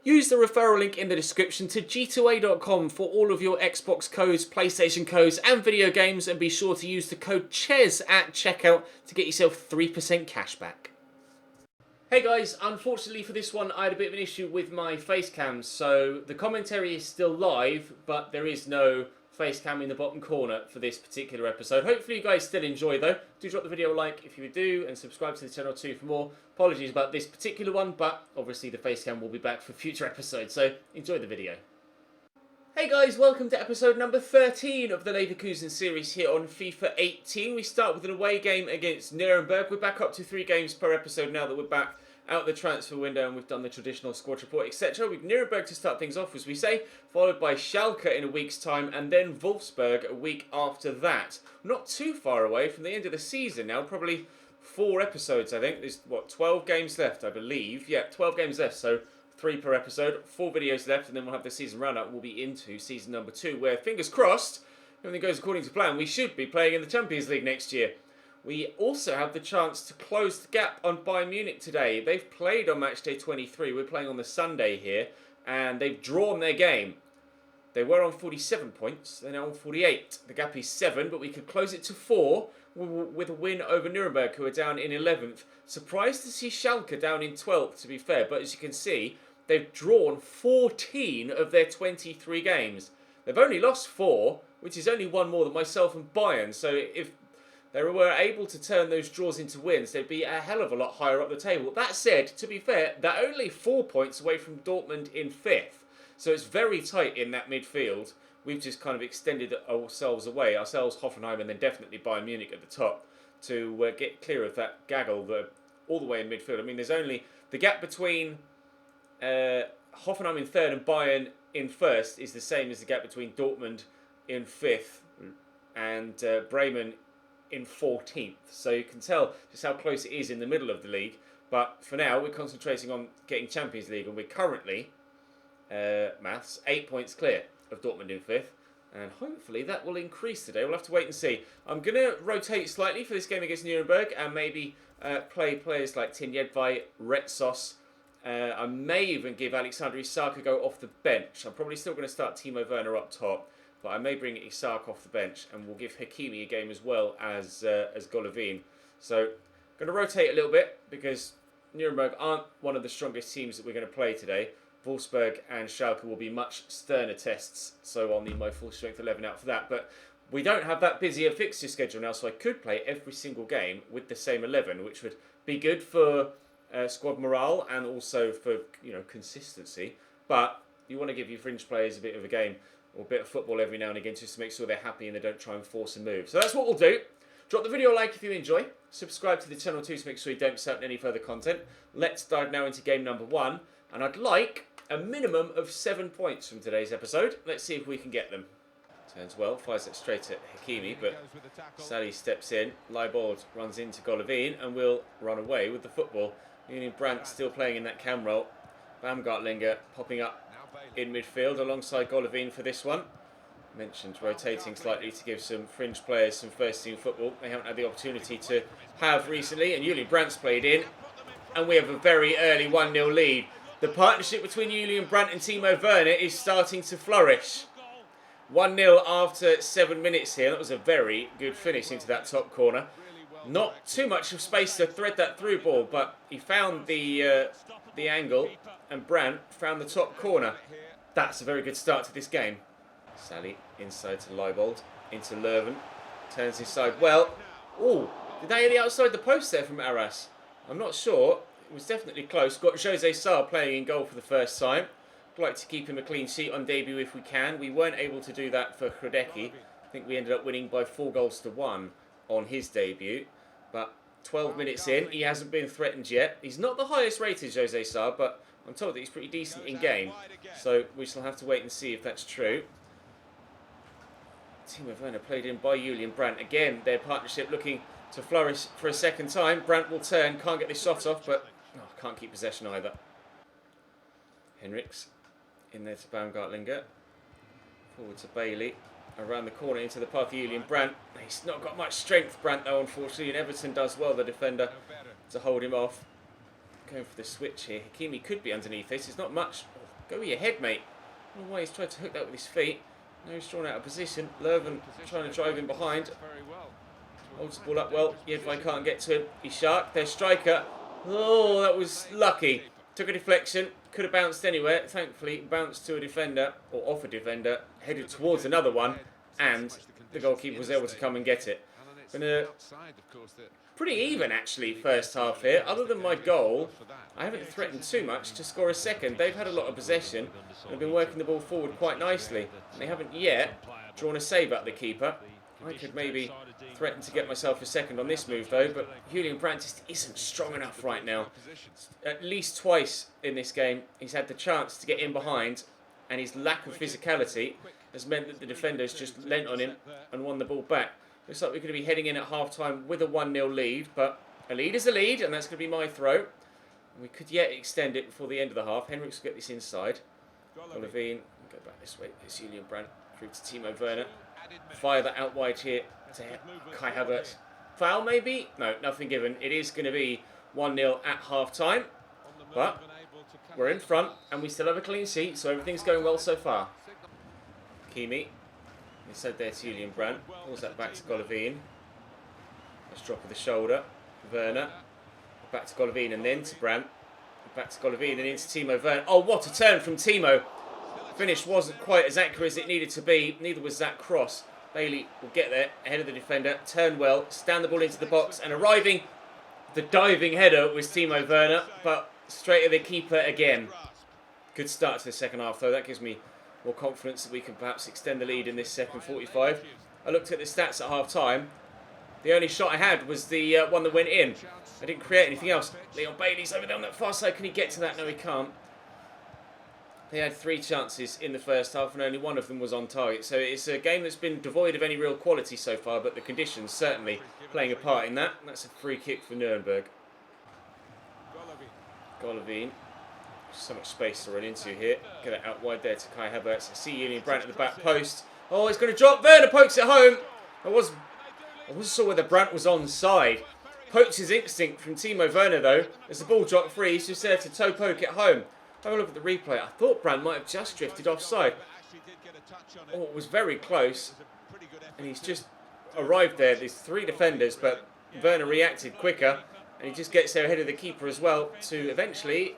Use the referral link in the description to g2a.com for all of your Xbox codes, PlayStation codes and video games, and be sure to use the code CHES at checkout to get yourself 3% cash back. Hey guys, unfortunately for this one I had a bit of an issue with my face cam, so the commentary is still live but there is no face cam in the bottom corner for this particular episode. Hopefully you guys still enjoy though. Do drop the video a like if you do and subscribe to the channel too for more. Apologies about this particular one, but obviously the face cam will be back for future episodes, so enjoy the video. Hey guys, welcome to episode number 13 of the Leverkusen series here on FIFA 18. We start with an away game against Nuremberg. We're back up to 3 games per episode now that we're back out the transfer window and we've done the traditional squad report, etc. We've Nuremberg to start things off, as we say, followed by Schalke in a week's time and then Wolfsburg a week after that. Not too far away from the end of the season now, probably 4 episodes I think. There's, 12 games left I believe. Yeah, 12 games left, so 3 per episode, 4 videos left, and then we'll have the season roundup. We'll be into season number 2, where, fingers crossed, everything goes according to plan, we should be playing in the Champions League next year. We also have the chance to close the gap on Bayern Munich today. They've played on match day 23. We're playing on the Sunday here, and they've drawn their game. They were on 47 points. They're now on 48. The gap is 7, but we could close it to 4 with a win over Nuremberg, who are down in 11th. Surprised to see Schalke down in 12th, to be fair, but as you can see, they've drawn 14 of their 23 games. They've only lost 4, which is only 1 more than myself and Bayern. So if they were able to turn those draws into wins, they'd be a hell of a lot higher up the table. That said, to be fair, they're only 4 points away from Dortmund in 5th. So it's very tight in that midfield. We've just kind of extended ourselves away, Hoffenheim, and then definitely Bayern Munich at the top to get clear of that gaggle all the way in midfield. I mean, there's only the gap between Hoffenheim in 3rd and Bayern in 1st is the same as the gap between Dortmund in 5th and Bremen in 14th. So you can tell just how close it is in the middle of the league. But for now, we're concentrating on getting Champions League, and we're currently, 8 points clear of Dortmund in 5th. And hopefully that will increase today. We'll have to wait and see. I'm going to rotate slightly for this game against Nuremberg and maybe play players like Tin Jedvai, Retsos. I may even give Alexander Isak a go off the bench. I'm probably still going to start Timo Werner up top, but I may bring Isak off the bench, and we'll give Hakimi a game as well as Golovin. So I'm going to rotate a little bit because Nuremberg aren't one of the strongest teams that we're going to play today. Wolfsburg and Schalke will be much sterner tests, so I'll need my full strength 11 out for that. But we don't have that busy a fixture schedule now, so I could play every single game with the same 11, which would be good for squad morale and also for consistency. But you want to give your fringe players a bit of a game or a bit of football every now and again just to make sure they're happy and they don't try and force a move. So that's what we'll do. Drop the video a like if you enjoy. Subscribe to the channel too to make sure you don't miss out on any further content. Let's dive now into game number 1. And I'd like a minimum of 7 points from today's episode. Let's see if we can get them. Turns well, fires it straight at Hakimi, but Sally steps in. Leibold runs into Golovin and will run away with the football. Julian Brandt still playing in that cam role. Baumgartlinger popping up in midfield alongside Golovin for this one. Mentioned rotating slightly to give some fringe players some first team football they haven't had the opportunity to have recently, and Julian Brandt's played in, and we have a very early 1-0 lead. The partnership between Julian Brandt and Timo Werner is starting to flourish. 1-0 after 7 minutes here. That was a very good finish into that top corner. Not too much of space to thread that through ball, but he found the angle, and Brandt found the top corner. That's a very good start to this game. Sally inside to Leibold, into Leuven, turns inside well. Oh, did they hit the outside the post there from Arras? I'm not sure. It was definitely close. Got Jose Sarr playing in goal for the first time. I'd like to keep him a clean sheet on debut if we can. We weren't able to do that for Hradecki. I think we ended up winning by 4-1 on his debut. But 12 minutes in, he hasn't been threatened yet. He's not the highest rated, Jose Sarr, but I'm told that he's pretty decent in game. So we shall have to wait and see if that's true. Timo Werner played in by Julian Brandt. Again, their partnership looking to flourish for a second time. Brandt will turn, can't get this shot off, but can't keep possession either. Henriks in there to Baumgartlinger. Forward to Bailey. Around the corner into the path of Julian Brandt. He's not got much strength, Brandt, though, unfortunately, and Everton does well, the defender, to hold him off. Going for the switch here. Hakimi could be underneath this. It's not much. Go with your head, mate. I don't know why he's tried to hook that with his feet. Now he's drawn out of position. Lurven trying to drive him behind. Holds the ball up well. Jedvaj can't get to him. He's sharp. Their striker. Oh, that was lucky. Took a deflection. Could have bounced anywhere. Thankfully, bounced to a defender, or off a defender, headed towards another one, and the goalkeeper was able to come and get it. Been pretty even, actually, first half here. Other than my goal, I haven't threatened too much to score a second. They've had a lot of possession and have been working the ball forward quite nicely. And they haven't yet drawn a save at the keeper. I could maybe threaten to get myself a second on this move, though, but Julian Brandt just isn't strong enough right now. At least twice in this game, he's had the chance to get in behind, and his lack of physicality has meant that the defenders just lent on him and won the ball back. Looks like we're going to be heading in at half-time with a 1-0 lead, but a lead is a lead, and that's going to be my throw. We could yet extend it before the end of the half. Henriks will get this inside. Golovin, go back this way. It's Julian Brandt through to Timo Werner. Fire that out wide here to Kai Havertz. Foul maybe? No, nothing given. It is going to be 1-0 at half-time, but we're in front and we still have a clean sheet, so everything's going well so far. Kimi, instead there to Julian Brandt. Pulls that back to Golovin. Nice drop of the shoulder. Werner. Back to Golovin and then to Brandt. Back to Golovin and into Timo Werner. Oh, what a turn from Timo. Finish wasn't quite as accurate as it needed to be. Neither was that cross. Bailey will get there ahead of the defender. Turn well. Stand the ball into the box. And arriving, the diving header was Timo Werner. But straight at the keeper again. Good start to the second half, though. That gives me more confidence that we can perhaps extend the lead in this second 45. I looked at the stats at half-time. The only shot I had was the one that went in. I didn't create anything else. Leon Bailey's over there on that far side. Can he get to that? No, he can't. They had 3 chances in the first half and only one of them was on target. So it's a game that's been devoid of any real quality so far, but the conditions certainly playing a part in that. That's a free kick for Nuremberg. Golovin. So much space to run into here. Get it out wide there to Kai Havertz. I see Julian Brandt at the back post. Oh, he's going to drop. Werner pokes it home. I wasn't sure whether Brandt was onside. Poacher's instinct from Timo Werner, though. As the ball dropped free, he's just there to toe poke it home. Have a look at the replay. I thought Brandt might have just drifted offside. Oh, it was very close. And he's just arrived there. There's 3 defenders, but Werner reacted quicker. And he just gets there ahead of the keeper as well to eventually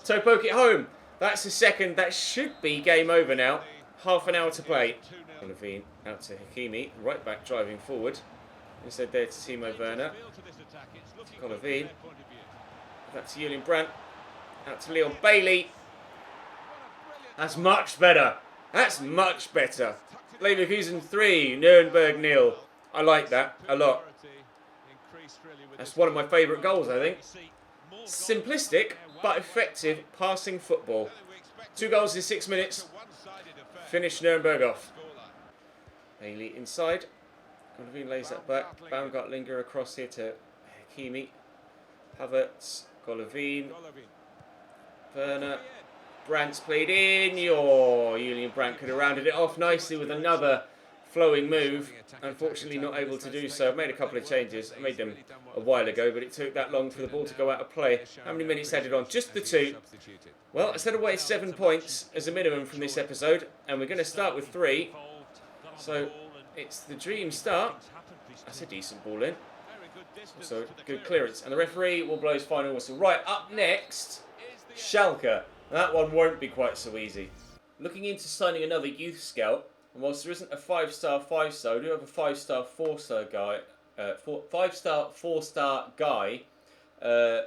toe poke it home. That's the second. That should be game over now. Half an hour to play. Golovin out to Hakimi. Right back driving forward. Instead there to Timo Werner. Golovin. Back to Julian Brandt. Out to Leon Bailey. That's much better. That's much better. Leverkusen 3, Nuremberg 0. I like that a lot. That's one of my favourite goals, I think. Simplistic, but effective passing football. 2 goals in 6 minutes. Finish Nuremberg off. Bailey inside. Golovin lays that back. Baumgartlinger across here to Hakimi. Havertz. Golovin. Werner. Brandt's played in. Julian Brandt could have rounded it off nicely with another flowing move. Unfortunately not able to do so. I've made a couple of changes. I made them a while ago, but it took that long for the ball to go out of play. How many minutes added on? Just the 2. Well, I said away 7 points as a minimum from this episode, and we're going to start with 3. So it's the dream start. That's a decent ball in. So good clearance. And the referee will blow his final whistle. Right, up next, Schalke. That one won't be quite so easy. Looking into signing another youth scout. And whilst there isn't a 5-star 5-star, we do have a 5-star 4-star guy. 5-star 4-star guy.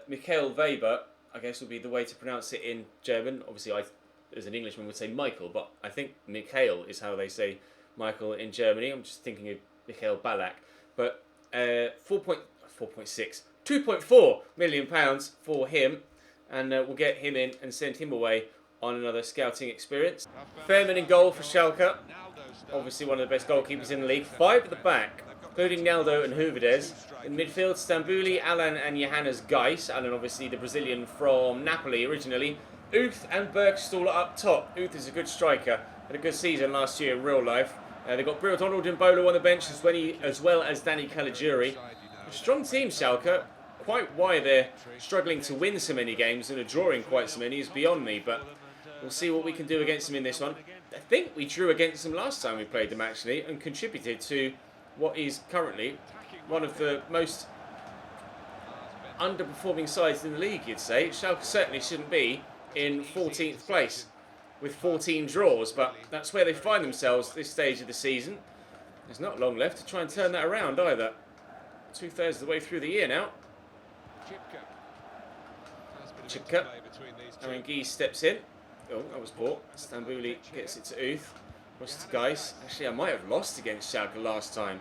Michael Weber, I guess would be the way to pronounce it in German. Obviously, I, as an Englishman, would say Michael, but I think Michael is how they say Michael in Germany. I'm just thinking of Michael Ballack. But 2.4 million pounds for him, and we'll get him in and send him away on another scouting experience. Fairman in goal for Schalke. Obviously one of the best goalkeepers in the league. 5 at the back, including Naldo and Hooverdes. In midfield, Stambouli, Alan and Johannes Geis. Alan obviously the Brazilian from Napoli originally. Uth and Bergstall up top. Uth is a good striker. Had a good season last year in real life. They've got Bril Donald and Bolo on the bench as well as Danny Caligiuri. A strong team, Schalke. Quite why they're struggling to win so many games and are drawing quite so many is beyond me, but We'll see what we can do against them in this one. I think we drew against them last time we played them, actually, and contributed to what is currently one of the most underperforming sides in the league, you'd say. Schalke certainly shouldn't be in 14th place with 14 draws, but that's where they find themselves at this stage of the season. There's not long left to try and turn that around either. 2/3 of the way through the year now. Chipka. Arangui steps in. Oh, that was poor. Stambouli gets it to Uth. Across to Geis. Actually, I might have lost against Schalke last time.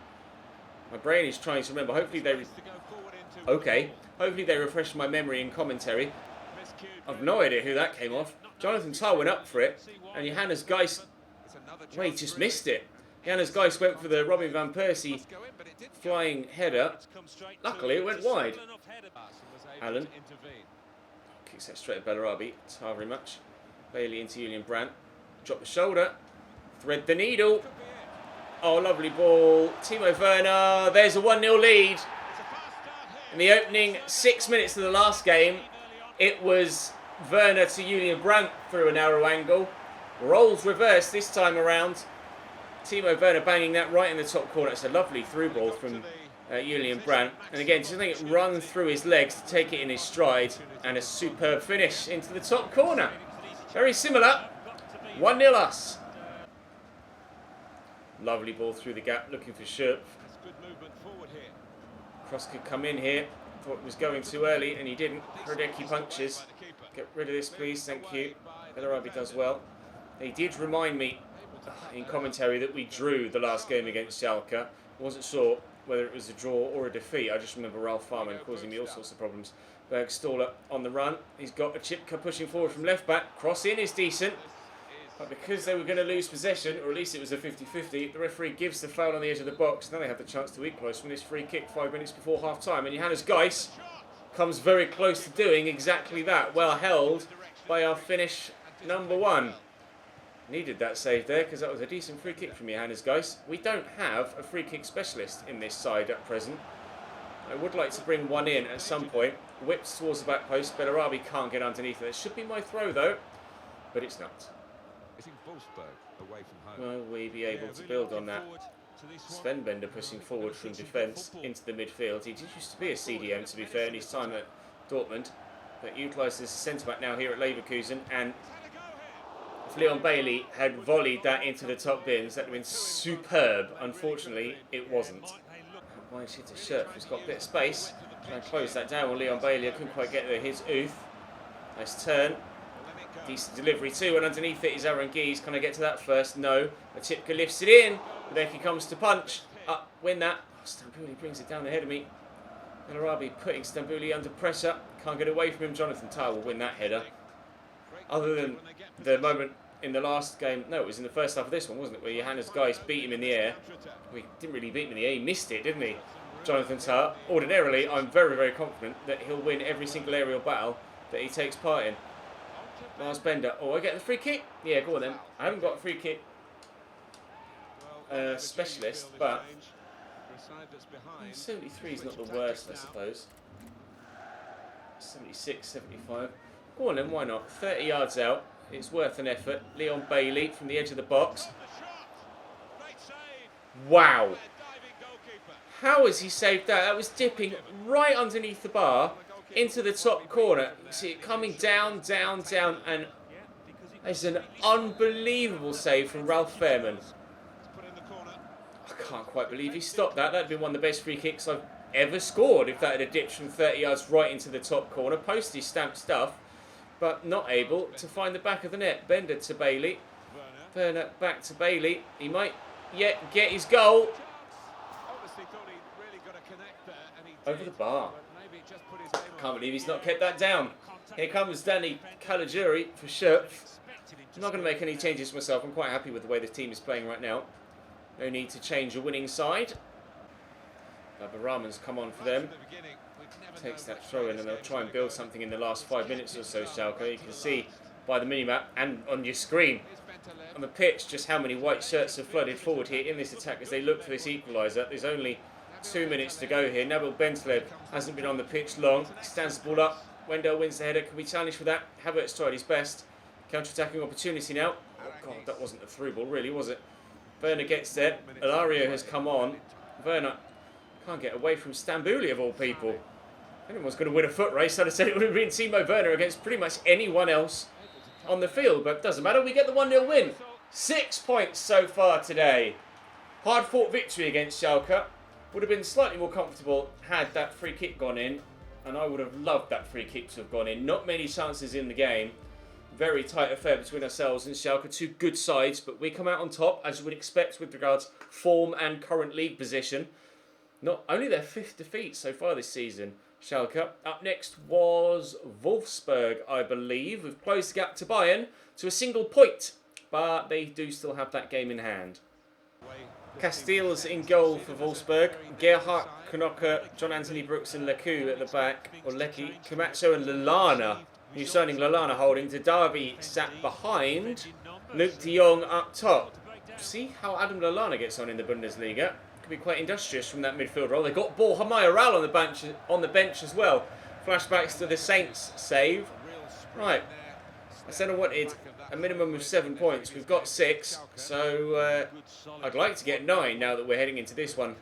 My brain is trying to remember. Hopefully they... Okay. Hopefully they refresh my memory in commentary. I've no idea who that came off. Jonathan Tah went up for it. And Johannes Geis... Well, he just missed it. Johannes Geis went for the Robin van Persie flying header. Luckily, it went wide. Allen. Kicks that straight at Bellarabi. Tah very much. Bailey into Julian Brandt. Drop the shoulder. Thread the needle. Oh, lovely ball. Timo Werner. There's a 1-0 lead. In the opening 6 minutes of the last game, it was Werner to Julian Brandt through a narrow angle. Roles reversed this time around. Timo Werner banging that right in the top corner. It's a lovely through ball from Julian Brandt. And again, just letting it run through his legs to take it in his stride. And a superb finish into the top corner. Very similar. 1-0 us. Lovely ball through the gap, looking for Schürpf. Cross could come in here. Thought it was going too early, and he didn't. Hradecki punches. Get rid of this, please. Thank you. Bellarabi does well. He did remind me in commentary that we drew the last game against Schalke. I wasn't sure whether it was a draw or a defeat. I just remember Ralph Farman causing me all sorts of problems. Bergstaller on the run. He's got a Chipka pushing forward from left back. Cross in is decent. But because they were going to lose possession, or at least it was a 50-50, the referee gives the foul on the edge of the box. Now they have the chance to equalise from this free kick 5 minutes before half-time. And Johannes Geis comes very close to doing exactly that. Well held by our Finnish number one. Needed that save there because that was a decent free kick from Johannes Geis. We don't have a free kick specialist in this side at present. I would like to bring one in at some point. Whips towards the back post. Bellarabi can't get underneath it. It should be my throw though, but it's not. Will we be able to build on that? Sven Bender pushing forward from defence into the midfield. He did used to be a CDM, to be fair, in his time at Dortmund, but utilised as a centre-back now here at Leverkusen. And if Leon Bailey had volleyed that into the top bins, that would have been superb. Unfortunately, it wasn't. Why is it to Schürpf? He's got a bit of space. Try and close that down with Leon Bailey. I couldn't quite get there. Here's Uth. Nice turn. Decent delivery too, and underneath it is Arangui. Can I get to that first? No. Matipka lifts it in. Hradecki comes to punch. Up, win that. Stambouli brings it down the head of me. Bellarabi putting Stambouli under pressure. Can't get away from him. Jonathan Tah will win that header. Other than the moment in the last game, no, it was in the first half of this one, wasn't it, where Johannes Geis beat him in the air. We didn't really beat him in the air. He missed it, didn't he? Jonathan Tah. Ordinarily, I'm very, very confident that he'll win every single aerial battle that he takes part in. Lars Bender. Oh, I get the free kick? Yeah, go on then. I haven't got a free kick specialist, but 73 is not the worst, I suppose. 76, 75. Go on then, why not? 30 yards out. It's worth an effort. Leon Bailey from the edge of the box. Wow. How has he saved that? That was dipping right underneath the bar. Into the top corner. You see it coming down, down, down, and it's an unbelievable save from Ralph Fairman. I can't quite believe he stopped that. That'd been one of the best free kicks I've ever scored if that had dipped from 30 yards right into the top corner. Posty stamped stuff, but not able to find the back of the net. Bender to Bailey. Werner back to Bailey. He might yet get his goal. Over the bar. Can't believe he's not kept that down. Here comes Danny Caligiuri for Schürpf. I'm not going to make any changes myself. I'm quite happy with the way the team is playing right now. No need to change a winning side. Rahman's come on for them. Takes that throw in and they'll try and build something in the last 5 minutes or so, Schalke. You can see by the minimap and on your screen on the pitch just how many white shirts have flooded forward here in this attack as they look for this equaliser. There's only 2 minutes to go here. Nabil Bentaleb hasn't been on the pitch long. Stands the ball up. Wendell wins the header. Can we challenge for that? Havertz tried his best. Counter-attacking opportunity now. Oh god, that wasn't a through ball, really, was it? Werner gets there. Ilario has come on. Werner can't get away from Stambouli of all people. If anyone's going to win a foot race, I'd have said it would have been Timo Werner against pretty much anyone else on the field. But it doesn't matter, we get the 1-0 win. 6 points so far today. Hard-fought victory against Schalke. Would have been slightly more comfortable had that free kick gone in. And I would have loved that free kick to have gone in. Not many chances in the game. Very tight affair between ourselves and Schalke. Two good sides, but we come out on top, as you would expect with regards form and current league position. Not only their 5th defeat so far this season, Schalke. Up next was Wolfsburg, I believe. We've closed the gap to Bayern to a single point, but they do still have that game in hand. Castells in goal for Wolfsburg. Gerhardt, Knocker, John Anthony Brooks and Leku at the back. Or Lecky, Camacho and Lallana. New signing Lallana holding. Didavi sat behind. Luke de Jong up top. See how Adam Lallana gets on in the Bundesliga. Could be quite industrious from that midfield role. They got Borja Mayoral on the bench as well. Flashbacks to the Saints save. Right. I said I wanted a minimum of 7 points. We've got 6, so I'd like to get 9 now that we're heading into this one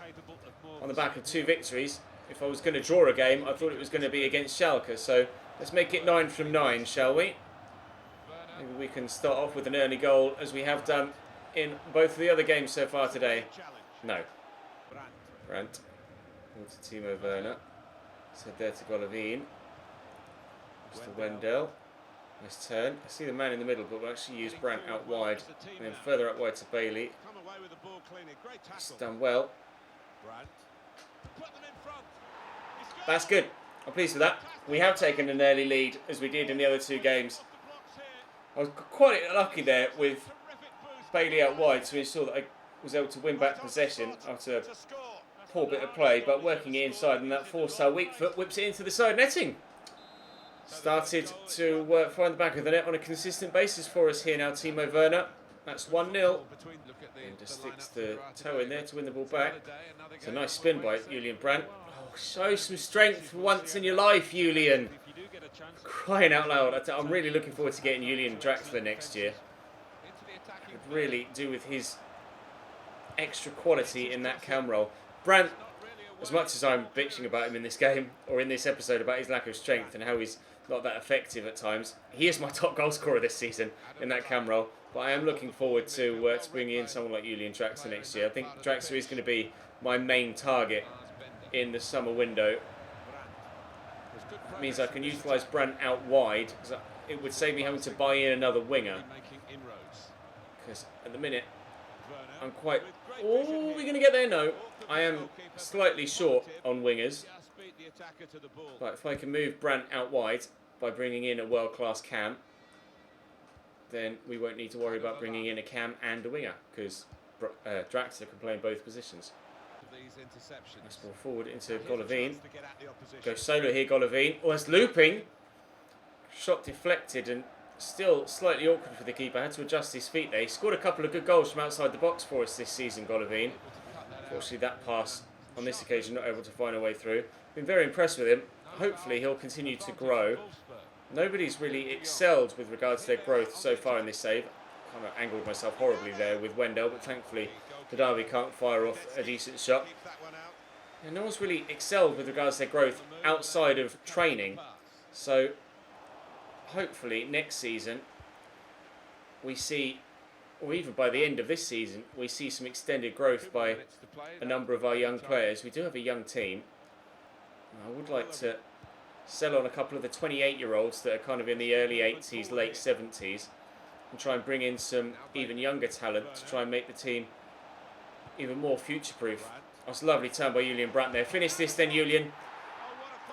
on the back of 2 victories. If I was going to draw a game, I thought it was going to be against Schalke, so let's make it 9 from 9, shall we? Maybe we can start off with an early goal, as we have done in both of the other games so far today. No. Brandt. To Timo Werner. So there to Golovin. Mr. Wendell. Nice turn. I see the man in the middle, but we'll actually use Brandt out wide. And then further out wide to Bailey. It's done well. That's good. I'm pleased with that. We have taken an early lead, as we did in the other 2 games. I was quite lucky there with Bailey out wide to ensure that I was able to win back possession after a poor bit of play, but working it inside, and that four-star weak foot whips it into the side netting. Started to find the back of the net on a consistent basis for us here now, Timo Werner. That's 1-0. And just sticks the toe in there to win the ball back. It's a nice spin by Julian Brandt. Oh, show some strength for once in your life, Julian. Crying out loud. I'm really looking forward to getting Julian Draxler next year. Could really do with his extra quality in that cam role. Brandt, as much as I'm bitching about him in this game, or in this episode about his lack of strength and how he's not that effective at times, he is my top goal scorer this season in that cam role. But I am looking forward to bringing in someone like Julian Draxler next year. I think Draxler is going to be my main target in the summer window. It means I can utilise Brandt out wide. It would save me having to buy in another winger. Because at the minute, I'm quite... Oh, we're going to get there? No. I am slightly short on wingers. But if I can move Brandt out wide by bringing in a world-class cam, then we won't need to worry about bringing in a cam and a winger, because Draxler can play in both positions. Nice ball forward into Golovin. Go solo here, Golovin. Oh, that's looping. Shot deflected and still slightly awkward for the keeper. Had to adjust his feet there. He scored a couple of good goals from outside the box for us this season, Golovin. Unfortunately, that pass on this occasion not able to find a way through. Been very impressed with him. Hopefully, he'll continue to grow. Nobody's really excelled with regards to their growth so far in this save. Kind of angled myself horribly there with Wendell, but thankfully Didavi can't fire off a decent shot. And no one's really excelled with regards to their growth outside of training. So hopefully next season we see, or even by the end of this season, we see some extended growth by a number of our young players. We do have a young team. I would like to sell on a couple of the 28-year-olds that are kind of in the early 80s, late 70s, and try and bring in some even younger talent to try and make the team even more future-proof. That's a lovely turn by Julian Brandt there. Finish this then, Julian.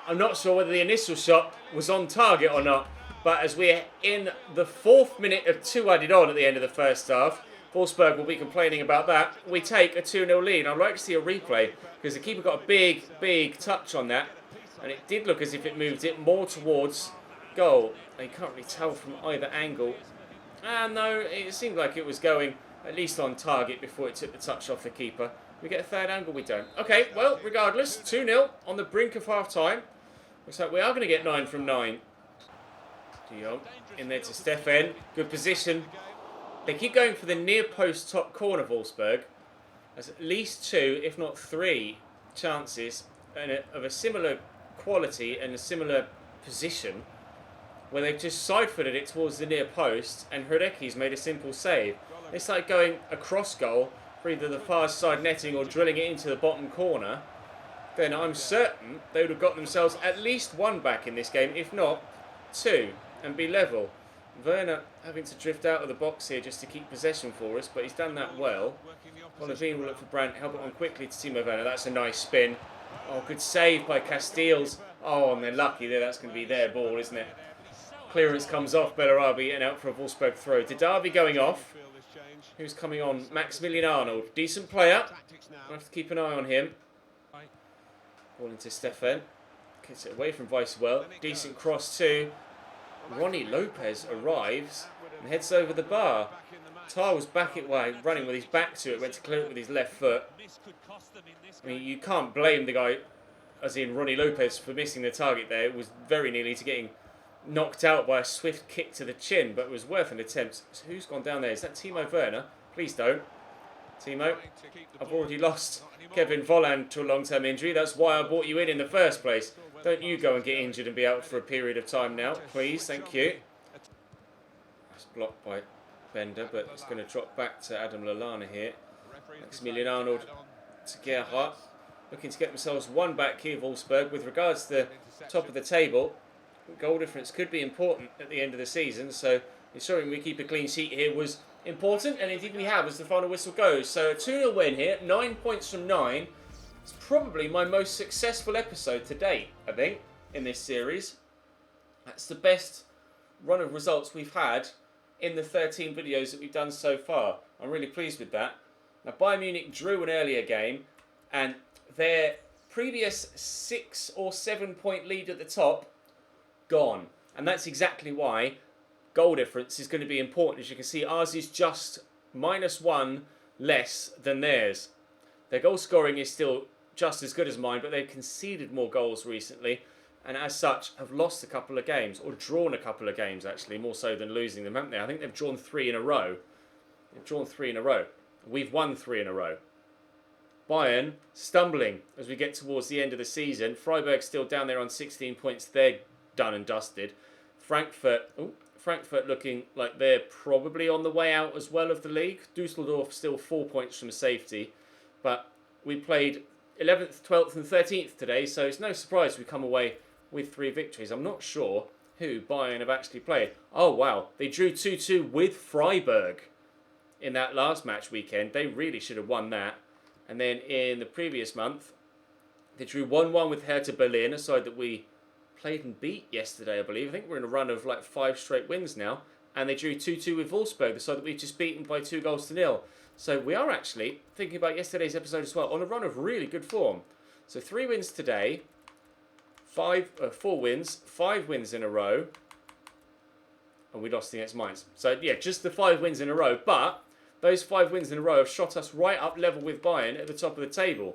I'm not sure whether the initial shot was on target or not, but as we're in the 4th minute of 2 added on at the end of the first half, Wolfsburg will be complaining about that. We take a 2-0 lead. I'd like to see a replay because the keeper got a big touch on that, and it did look as if it moved it more towards goal. You can't really tell from either angle. No, it seemed like it was going at least on target before it took the touch off the keeper. We get a third angle, we don't. Okay, well, regardless, 2-0 on the brink of half-time. Looks like we are going to get 9 from 9. In there to Stefan. Good position. They keep going for the near post top corner, Wolfsburg. There's at least 2, if not 3, chances of a similar quality and a similar position where they've just side-footed it towards the near post and Hradeki's made a simple save. It's like going a cross goal for either the far side netting or drilling it into the bottom corner. Then I'm certain they would have got themselves at least 1 back in this game, if not 2, and be level. Werner having to drift out of the box here just to keep possession for us, but he's done that well. Olivine will look for Brandt, help it on quickly to Timo Werner. That's a nice spin. Oh, good save by Casteels. Oh, and they're lucky there. That's going to be their ball, isn't it? Clearance comes off Bellarabi and out for a Wolfsburg throw. Didavi going off. Who's coming on? Maximilian Arnold. Decent player. I'll have to keep an eye on him. Ball into Stefan. Gets it away from Weisswell. Decent cross too. Ronnie Lopez arrives and heads over the bar. Tar was back it way, running with his back to it, went to clear it with his left foot. I mean, you can't blame the guy, as in Ronnie Lopez, for missing the target there. It was very nearly to getting knocked out by a swift kick to the chin, but it was worth an attempt. So who's gone down there? Is that Timo Werner? Please don't. Timo, I've already lost Kevin Volland to a long-term injury. That's why I brought you in the first place. Don't you go and get injured and be out for a period of time now, please. Thank you. That's blocked by Bender, but it's going to drop back to Adam Lallana here. Maximilian Arnold to Gerhardt. Looking to get themselves 1 back here, Wolfsburg. With regards to the top of the table, goal difference could be important at the end of the season, so ensuring we keep a clean sheet here was important, and indeed we have as the final whistle goes. So a 2-0 win here, 9 points from 9. It's probably my most successful episode to date, I think, in this series. That's the best run of results we've had in the 13 videos that we've done so far. I'm really pleased with that. Now, Bayern Munich drew an earlier game, and their previous 6 or 7 point lead at the top, gone. And that's exactly why goal difference is going to be important. As you can see, ours is just -1 less than theirs. Their goal scoring is still just as good as mine, but they've conceded more goals recently, and as such have lost a couple of games, or drawn a couple of games actually, more so than losing them, haven't they? I think they've drawn 3 in a row. They've drawn 3 in a row. We've won 3 in a row. Bayern stumbling as we get towards the end of the season. Freiburg still down there on 16 points. They're done and dusted. Frankfurt looking like they're probably on the way out as well of the league. Dusseldorf still 4 points from safety, but we played 11th, 12th and 13th today, so it's no surprise we come away with 3 victories. I'm not sure who Bayern have actually played. Oh wow, they drew 2-2 with Freiburg in that last match weekend. They really should have won that. And then in the previous month, they drew 1-1 with Hertha Berlin, a side that we played and beat yesterday, I believe. I think we're in a run of like 5 straight wins now. And they drew 2-2 with Wolfsburg, the side that we've just beaten by 2-0. So we are actually, thinking about yesterday's episode as well, on a run of really good form. So 3 wins today, 4 wins, 5 wins in a row, and we lost against Mainz. So yeah, just the 5 wins in a row, but those 5 wins in a row have shot us right up level with Bayern at the top of the table.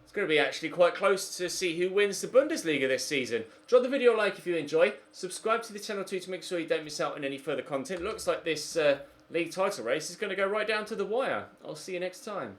It's going to be actually quite close to see who wins the Bundesliga this season. Drop the video a like if you enjoy. Subscribe to the channel too to make sure you don't miss out on any further content. Looks like this league title race is going to go right down to the wire. I'll see you next time.